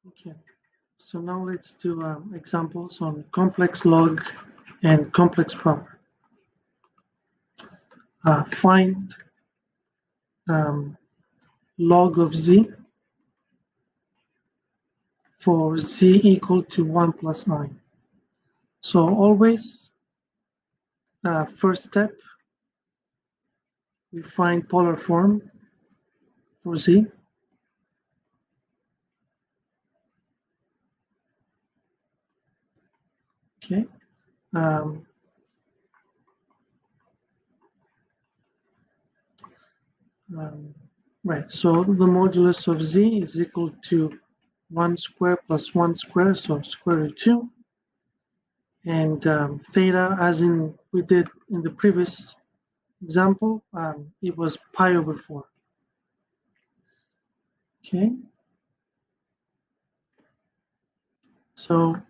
Okay, so now let's do examples on complex log and complex power. Find log of z for z equal to 1 plus I. So always, first step, we find polar form for z. Okay. Right, so the modulus of z is equal to 1 square plus 1 square, so square root 2. And theta, as in we did in the previous example, it was pi over 4. Okay. So,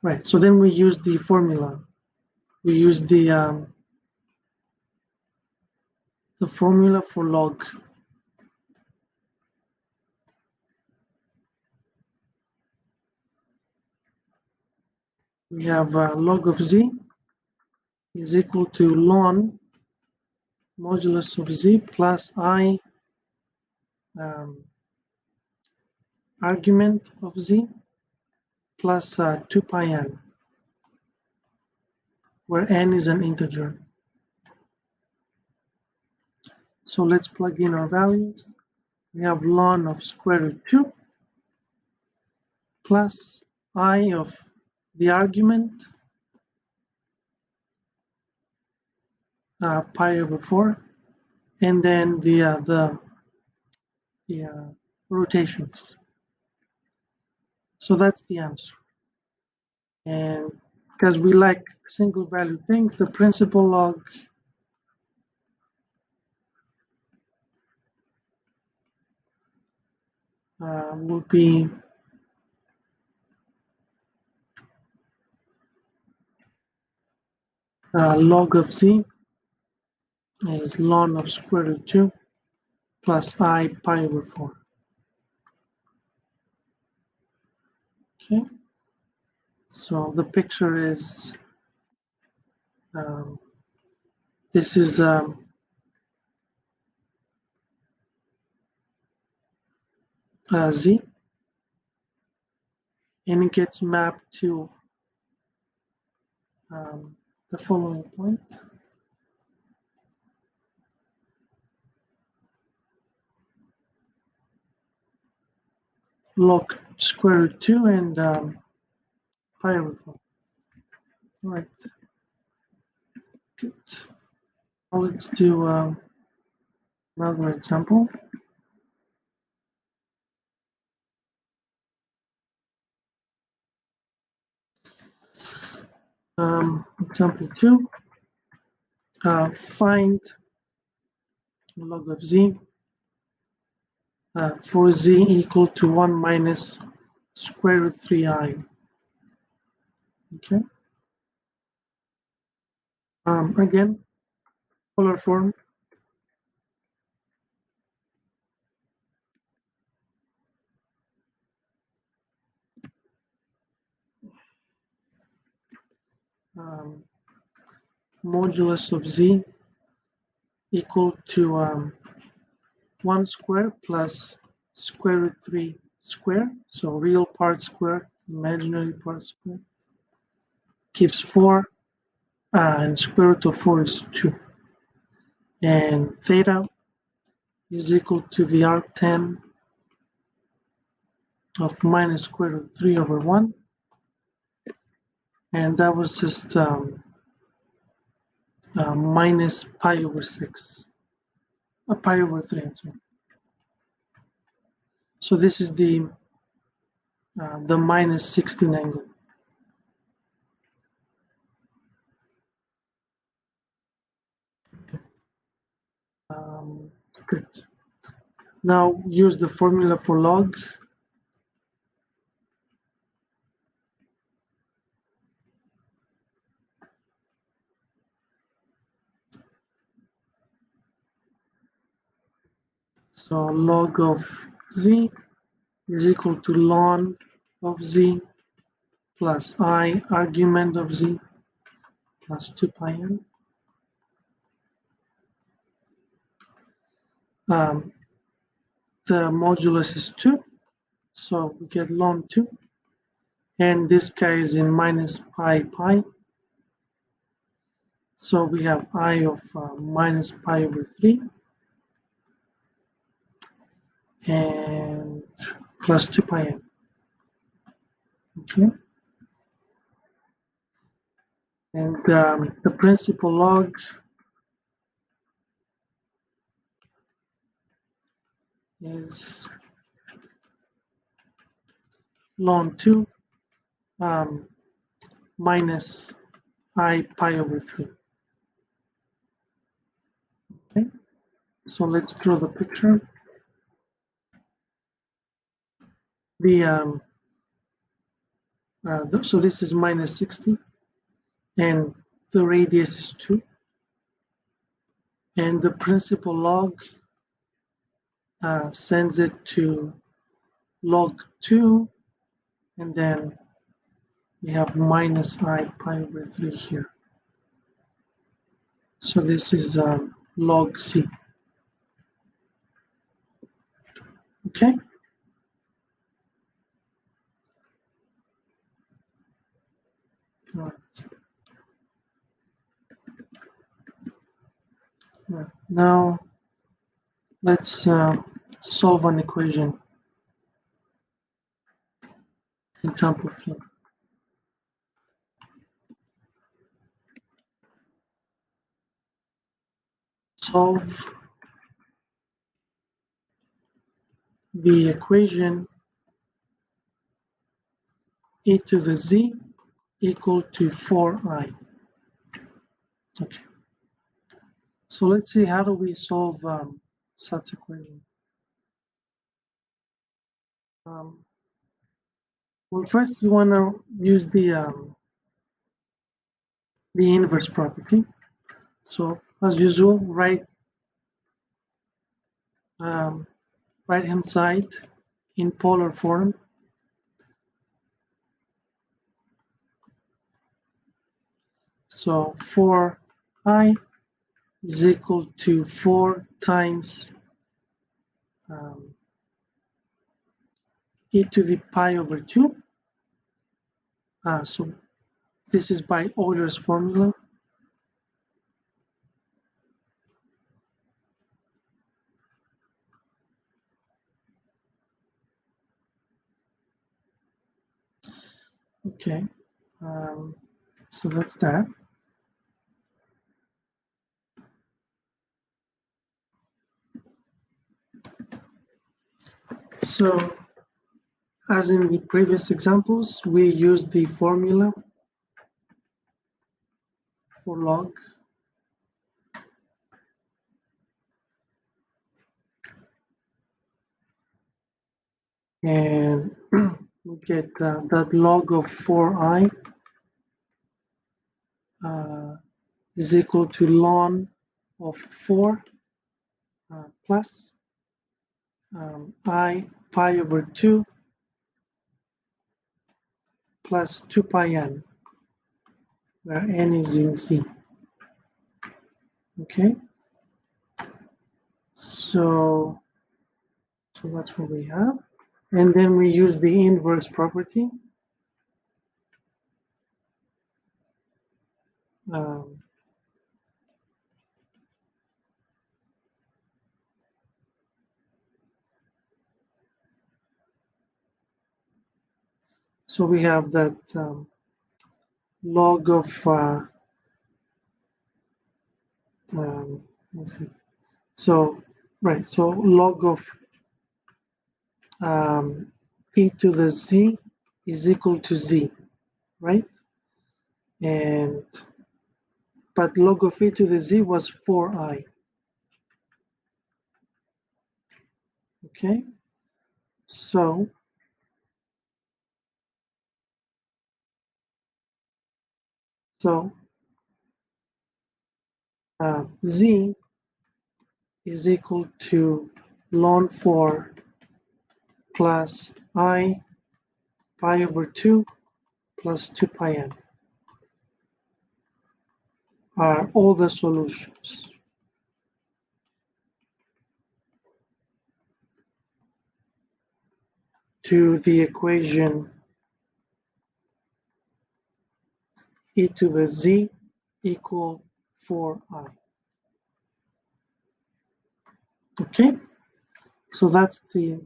right, so then we use the formula. We use the formula for log. We have log of z is equal to ln modulus of z plus I argument of z plus 2 pi n, where n is an integer. So let's plug in our values. We have ln of square root 2 plus I of the argument, pi over 4, and then the rotations. So that's the answer. And because we like single value things, the principal log will be log of z is ln of square root 2 plus I pi over 4. Okay, so the picture is this is z, and it gets mapped to the following point. Log square root 2 and pi over 4. All right, good. Now let's do another example. Example 2, find log of z for z equal to 1 minus square root 3i. Okay. Again, polar form. Modulus of z equal to 1 square plus square root 3 square, so real part square, imaginary part square, gives 4, and square root of 4 is 2. And theta is equal to the arctan of minus square root 3 over 1. And that was just minus pi over 6, pi over 3, I'm sorry. So this is the minus 16 angle. Good. Now use the formula for log. So log of z is equal to ln of z plus I argument of z plus 2 pi n. The modulus is 2, so we get ln 2, and this guy is in minus pi pi, so we have I of minus pi over 3 and plus 2 pi n. Okay, and the principal log is ln 2 minus I pi over 3. Okay, so let's draw the picture. So this is minus 60, and the radius is 2, and the principal log sends it to log 2, and then we have minus I pi over 3 here. So this is log C. Okay? All right. All right. Now let's solve an equation. Example 3. Solve the equation e to the z equal to 4i. Okay. So let's see, how do we solve such equation? Well, first you want to use the inverse property. So as usual, right hand side in polar form. So 4i is equal to 4 times e to the pi over 2. So this is by Euler's formula. Okay, so that's that. So as in the previous examples, we use the formula for log. And we get that log of 4i is equal to ln of 4 plus I pi over 2 plus 2 pi n, where n is in z. Okay, so that's what we have. And then we use the inverse property. So we have that log of so log of e to the z is equal to z, right? And but log of e to the z was 4i. Okay, so z is equal to ln 4 plus I pi over 2 plus 2 pi n are all the solutions. To the equation e to the z equal 4i. Okay, so that's the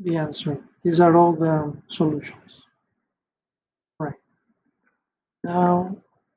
answer. These are all the solutions. Right. Now